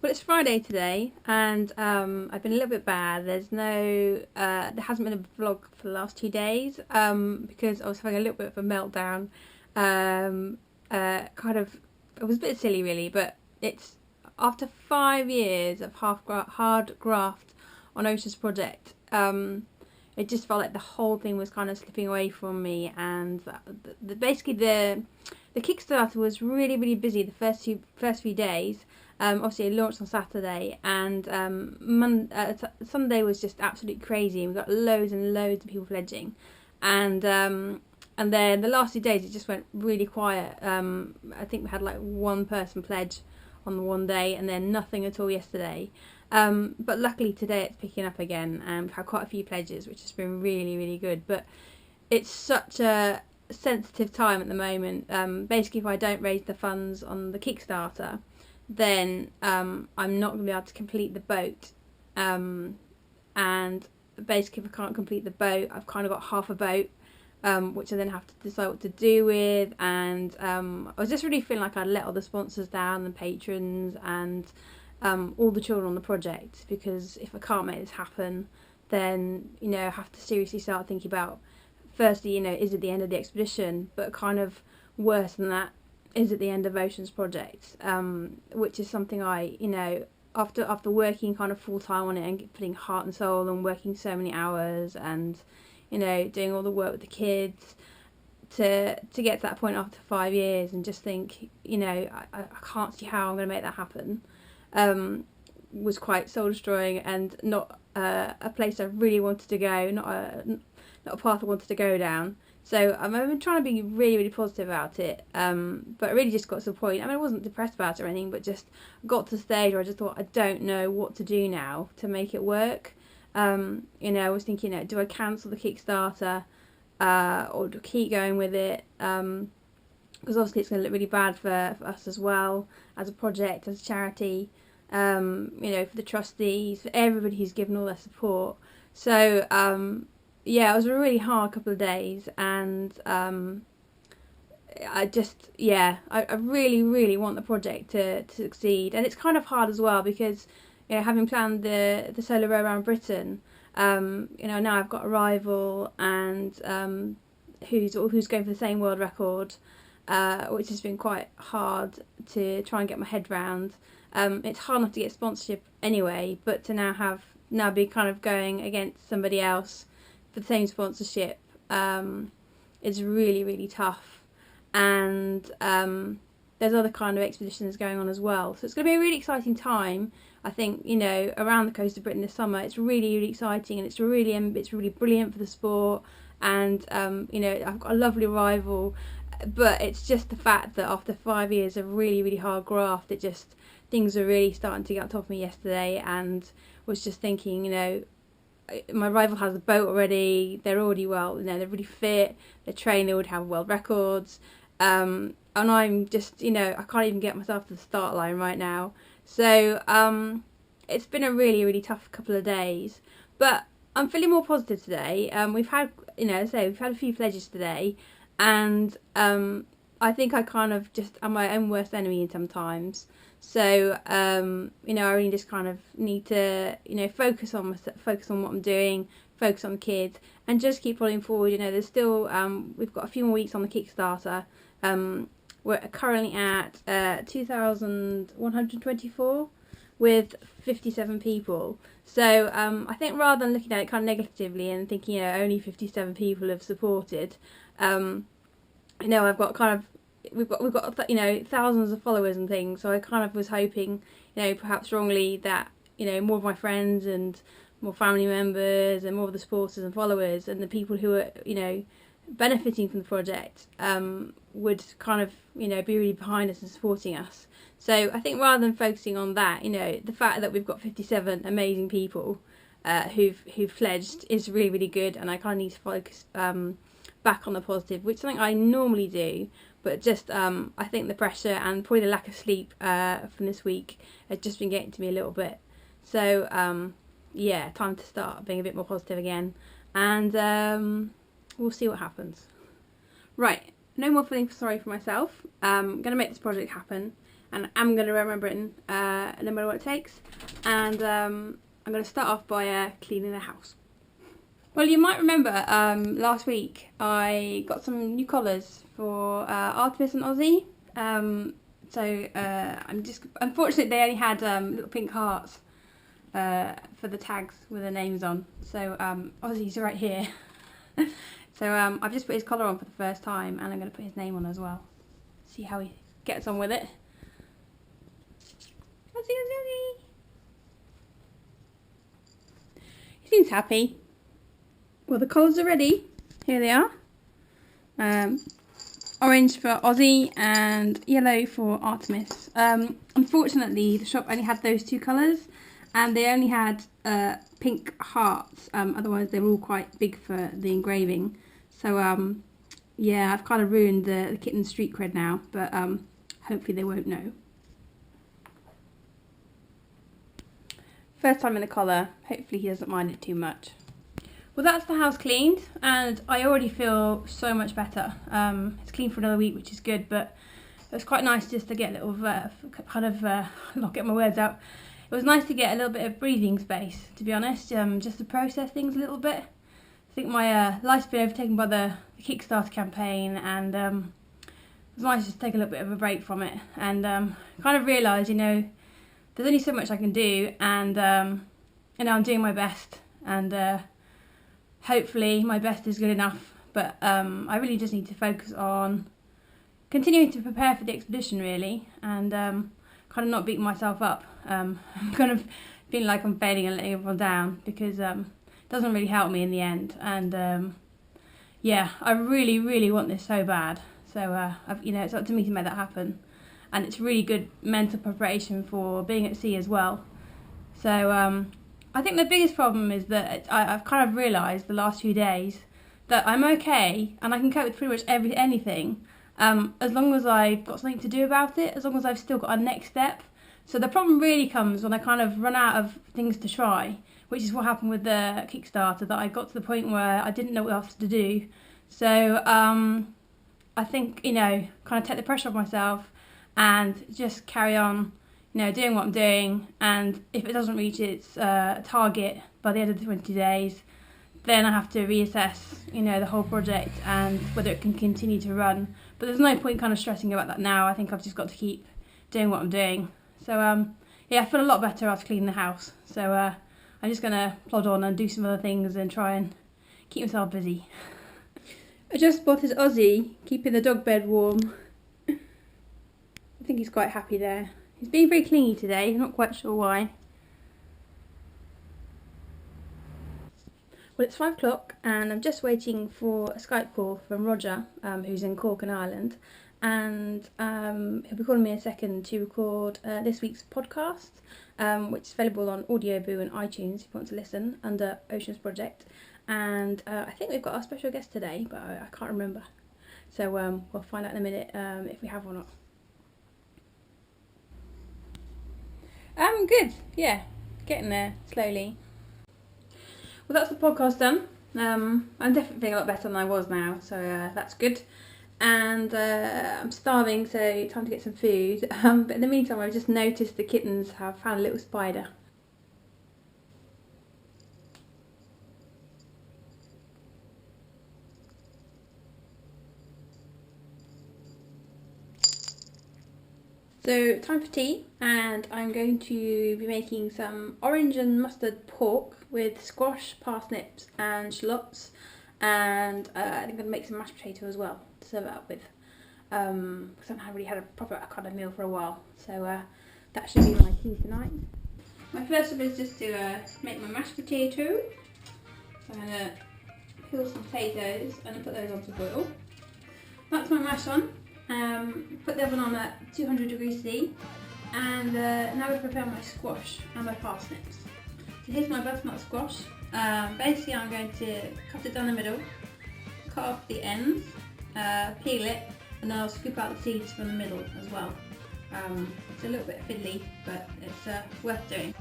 Well, it's Friday today, and I've been a little bit bad. There hasn't been a vlog for the last 2 days because I was having a little bit of a meltdown. Um, it was a bit silly, really, but it's after 5 years of hard graft on Ocean's project. It just felt like the whole thing was kind of slipping away from me, and basically the Kickstarter was really busy the first few days. Obviously, it launched on Saturday, and Sunday was just absolutely crazy. We got loads and loads of people pledging, and then the last 2 days it just went really quiet. I think we had like one person pledge on the one day, and then nothing at all yesterday. But luckily today it's picking up again, and we've had quite a few pledges, which has been really good. But it's such a sensitive time at the moment. Basically, if I don't raise the funds on the Kickstarter, then I'm not going to be able to complete the boat. And basically, if I can't complete the boat, I've kind of got half a boat, which I then have to decide what to do with. And I was just really feeling like I'd let all the sponsors down, the patrons, and all the children on the project, because if I can't make this happen, then I have to seriously start thinking about, firstly, is it the end of the expedition, but kind of worse than that, is it the end of Ocean's project, which is something after working kind of full time on it and putting heart and soul and working so many hours and doing all the work with the kids, to get to that point after 5 years and just think I can't see how I'm going to make that happen, was quite soul destroying, and not a place I really wanted to go, not a path I wanted to go down. So I've been trying to be really positive about it, but I really just got to the point. I mean, I wasn't depressed about it or anything, but just got to the stage where I just thought, I don't know what to do now to make it work. I was thinking, do I cancel the Kickstarter, or do I keep going with it? Because obviously it's going to look really bad for us as well, as a project, as a charity, for the trustees, for everybody who's given all their support. So yeah, it was a really hard couple of days, and I really want the project to succeed. And it's kind of hard as well because having planned the solo row around Britain, now I've got a rival, and who's going for the same world record, which has been quite hard to try and get my head round. It's hard enough to get sponsorship anyway, but to now be kind of going against somebody else for the same sponsorship is really tough. And there's other kind of expeditions going on as well, so it's going to be a really exciting time. I think around the coast of Britain this summer, it's really exciting, and it's really brilliant for the sport. And I've got a lovely rival, but it's just the fact that after 5 years of really hard graft, things are really starting to get on top of me yesterday, and was just thinking, my rival has a boat already. They're already they're really fit. They're trained. They would have world records. And I'm just, I can't even get myself to the start line right now. So it's been a really tough couple of days, but I'm feeling more positive today. We've had, we've had a few pledges today, and I think I kind of just am my own worst enemy sometimes. So I really just kind of need to focus on what I'm doing, focus on the kids, and just keep pulling forward. There's still we've got a few more weeks on the Kickstarter. We're currently at 2,124 with 57 people. So I think rather than looking at it kind of negatively and thinking only 57 people have supported, I've got kind of we've got thousands of followers and things. So I kind of was hoping perhaps wrongly that more of my friends and more family members and more of the supporters and followers and the people who are benefiting from the project would kind of be really behind us and supporting us. So I think rather than focusing on that, the fact that we've got 57 amazing people who've pledged is really good, and I kind of need to focus back on the positive, which is something I normally do, but just I think the pressure and probably the lack of sleep from this week has just been getting to me a little bit. So yeah, time to start being a bit more positive again, and we'll see what happens. Right, no more feeling sorry for myself. I'm going to make this project happen, and I'm going to wear my Britain no matter what it takes. And I'm going to start off by cleaning the house. Well, you might remember last week I got some new collars for Artemis and Aussie. I'm just, unfortunately they only had little pink hearts for the tags with their names on. So Aussie's right here. So I've just put his collar on for the first time, and I'm going to put his name on as well. See how he gets on with it. Aussie. He seems happy. Well, the collars are ready. Here they are. Orange for Aussie and yellow for Artemis. Unfortunately, the shop only had those two colours, and they only had pink hearts. Otherwise, they were all quite big for the engraving. So, yeah, I've kind of ruined the kitten's street cred now, but hopefully they won't know. First time in the collar. Hopefully he doesn't mind it too much. Well, that's the house cleaned, and I already feel so much better. It's clean for another week, which is good, but it was quite nice just to get a little not get my words out. It was nice to get a little bit of breathing space, to be honest, just to process things a little bit. I think my life's been overtaken by the Kickstarter campaign, and it was nice just to take a little bit of a break from it, and kind of realise, you know, there's only so much I can do, and you know, I'm doing my best, and hopefully my best is good enough, but I really just need to focus on continuing to prepare for the expedition, really, and kind of not beating myself up. I'm kind of feeling like I'm failing and letting everyone down, because it doesn't really help me in the end, and yeah, I really want this so bad, so you know, it's up to me to make that happen, and it's really good mental preparation for being at sea as well. So I think the biggest problem is that I've kind of realised the last few days that I'm okay and I can cope with pretty much anything, as long as I've got something to do about it, as long as I've still got a next step. So the problem really comes when I kind of run out of things to try, which is what happened with the Kickstarter, that I got to the point where I didn't know what else to do. So I think, you know, kind of take the pressure off myself and just carry on, you know, doing what I'm doing, and if it doesn't reach its target by the end of the 20 days, then I have to reassess, you know, the whole project and whether it can continue to run. But there's no point kind of stressing about that now. I think I've just got to keep doing what I'm doing. So yeah, I feel a lot better after cleaning the house. So I'm just going to plod on and do some other things and try and keep myself busy. I just spotted Aussie keeping the dog bed warm. I think he's quite happy there. He's being very clingy today, I'm not quite sure why. Well, it's 5 o'clock and I'm just waiting for a Skype call from Roger, who's in Cork in Ireland, and he'll be calling me in a second to record this week's podcast, which is available on Audioboo and iTunes if you want to listen, under Oceans Project. And I think we've got our special guest today, but I can't remember. So we'll find out in a minute if we have or not. Good, yeah, getting there slowly. Well, that's the podcast done. I'm definitely feeling a lot better than I was now, so that's good. And I'm starving, so time to get some food. But in the meantime, I've just noticed the kittens have found a little spider. So time for tea, and I'm going to be making some orange and mustard pork with squash, parsnips and shallots, and I think I'm going to make some mashed potato as well to serve it up with, because I haven't really had a proper kind of meal for a while, so that should be my tea tonight. My first step is just to make my mashed potato. So I'm going to peel some potatoes and put those on to boil. That's my mash on. Put the oven on at 200 degrees C, and now we prepare my squash and my parsnips. So here's my butternut squash. Basically I'm going to cut it down the middle, cut off the ends, peel it, and then I'll scoop out the seeds from the middle as well. It's a little bit fiddly, but it's worth doing.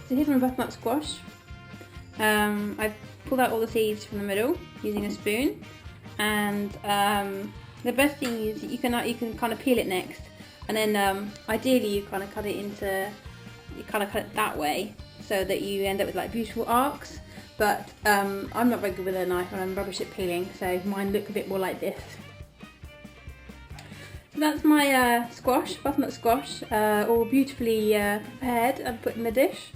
So here's my butternut squash. I've pulled out all the seeds from the middle using a spoon, and The best thing is you can kind of peel it next, and then ideally you kind of cut it that way so that you end up with like beautiful arcs. But I'm not very good with a knife and I'm rubbish at peeling, so mine look a bit more like this. So that's my squash, butternut squash, all beautifully prepared and put in the dish.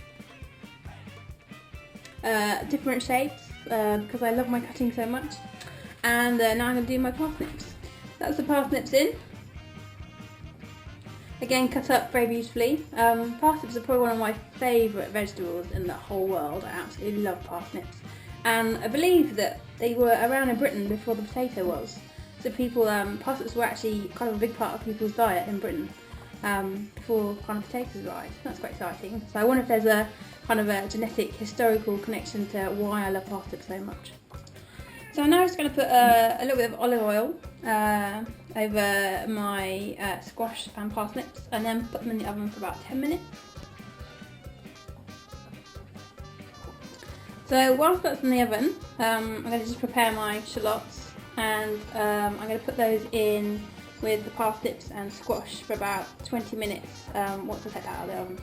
Different shapes because I love my cutting so much. And now I'm going to do my parsnips. That's the parsnips in. Again, cut up very beautifully. Parsnips are probably one of my favourite vegetables in the whole world. I absolutely love parsnips. And I believe that they were around in Britain before the potato was. So parsnips were actually kind of a big part of people's diet in Britain before kind of potatoes arrived. That's quite exciting. So I wonder if there's a kind of a genetic, historical connection to why I love parsnips so much. So I'm now just going to put a little bit of olive oil over my squash and parsnips, and then put them in the oven for about 10 minutes. So whilst that's in the oven, I'm going to just prepare my shallots, and I'm going to put those in with the parsnips and squash for about 20 minutes once I take that out of the oven.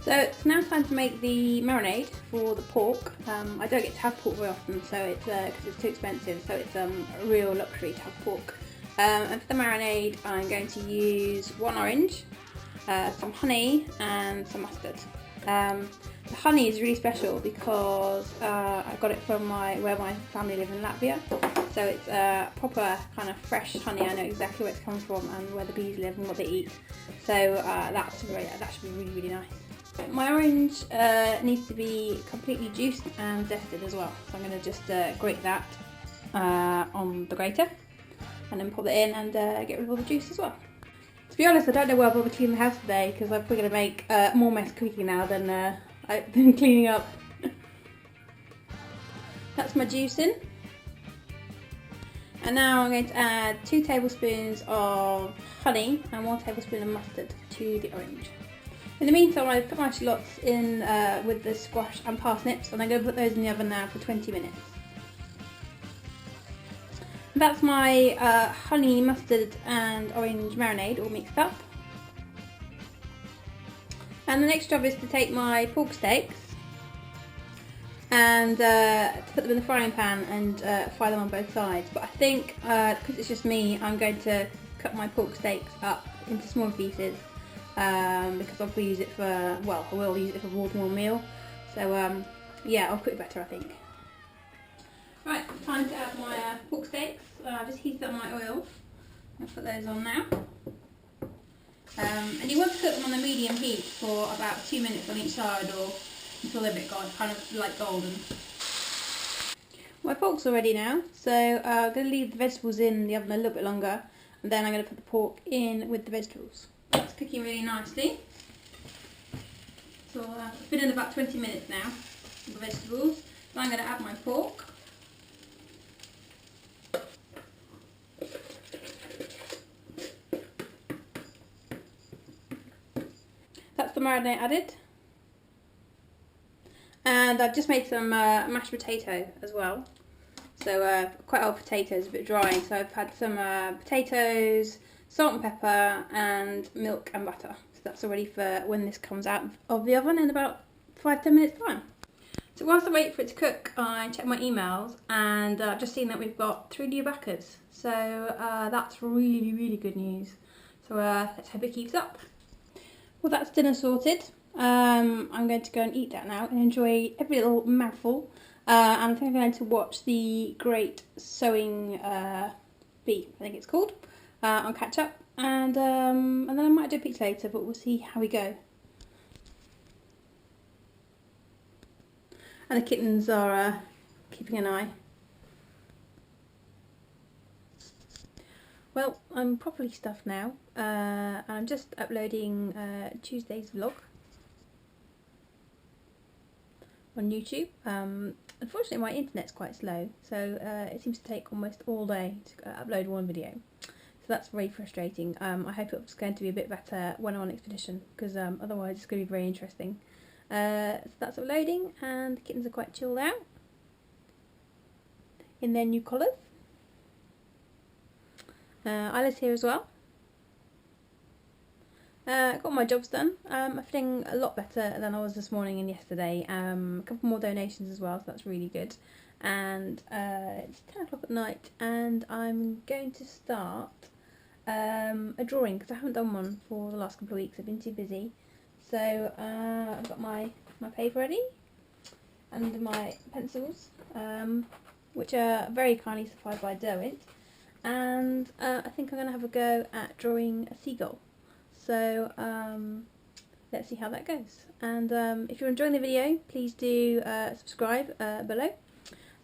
So it's now time to make the marinade for the pork. I don't get to have pork very often, so it's because it's too expensive, so it's a real luxury to have pork. And for the marinade, I'm going to use 1 orange, some honey, and some mustard. The honey is really special because I got it from where my family live in Latvia. So it's proper kind of fresh honey. I know exactly where it's come from and where the bees live and what they eat. So that should be really, really nice. My orange needs to be completely juiced and zested as well. So I'm going to just grate that on the grater and then pop it in and get rid of all the juice as well. To be honest, I don't know where I'll bother cleaning the house today because I'm probably going to make more mess cooking now than cleaning up. That's my juice in. And now I'm going to add 2 tablespoons of honey and 1 tablespoon of mustard to the orange. In the meantime, I put my shallots in with the squash and parsnips, and I'm going to put those in the oven now for 20 minutes. That's my honey, mustard and orange marinade all mixed up. And the next job is to take my pork steaks and to put them in the frying pan and fry them on both sides. But I think, because it's just me, I'm going to cut my pork steaks up into smaller pieces. Because I'll probably use it for, well, I will use it for more than one meal. So yeah, I'll cook it better, I think. Right, time to add my pork steaks. I've just heated up my oil. I'll put those on now. And you want to cook them on a medium heat for about 2 minutes on each side, or until they're a bit kind of like golden. My pork's all ready now, so I'm going to leave the vegetables in the oven a little bit longer, and then I'm going to put the pork in with the vegetables. It's cooking really nicely. So it's been in about 20 minutes now with the vegetables. So I'm going to add my pork. That's the marinade added. And I've just made some mashed potato as well. So quite old potatoes, a bit dry. So I've had some potatoes, salt and pepper and milk and butter. So that's all ready for when this comes out of the oven in about 5-10 minutes time. So whilst I wait for it to cook, I check my emails and I've just seen that we've got 3 new backers. So that's really, really good news. So let's hope it keeps up. Well, that's dinner sorted. I'm going to go and eat that now and enjoy every little mouthful. And I think I'm going to watch the Great Sewing Bee, I think it's called. I'll catch up and then I might do a picture later, but we'll see how we go. And the kittens are keeping an eye. Well, I'm properly stuffed now, and I'm just uploading Tuesday's vlog on YouTube. Unfortunately my internet's quite slow, so it seems to take almost all day to upload one video. So that's very frustrating. I hope it's going to be a bit better when I'm on expedition, because otherwise it's going to be very interesting. So that's uploading, and the kittens are quite chilled out in their new collars. Isla's here as well. Got my jobs done. I'm feeling a lot better than I was this morning and yesterday. A couple more donations as well, so that's really good. And it's 10 o'clock at night, and I'm going to start a drawing because I haven't done one for the last couple of weeks. I've been too busy. So I've got my paper ready and my pencils, which are very kindly supplied by Derwent. And I think I'm going to have a go at drawing a seagull. So let's see how that goes. And if you're enjoying the video, please do subscribe below,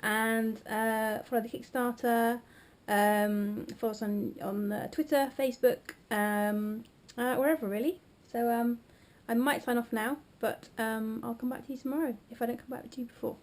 and follow the Kickstarter, follow us on Twitter, Facebook, wherever really. So I might sign off now, but I'll come back to you tomorrow if I don't come back to you before.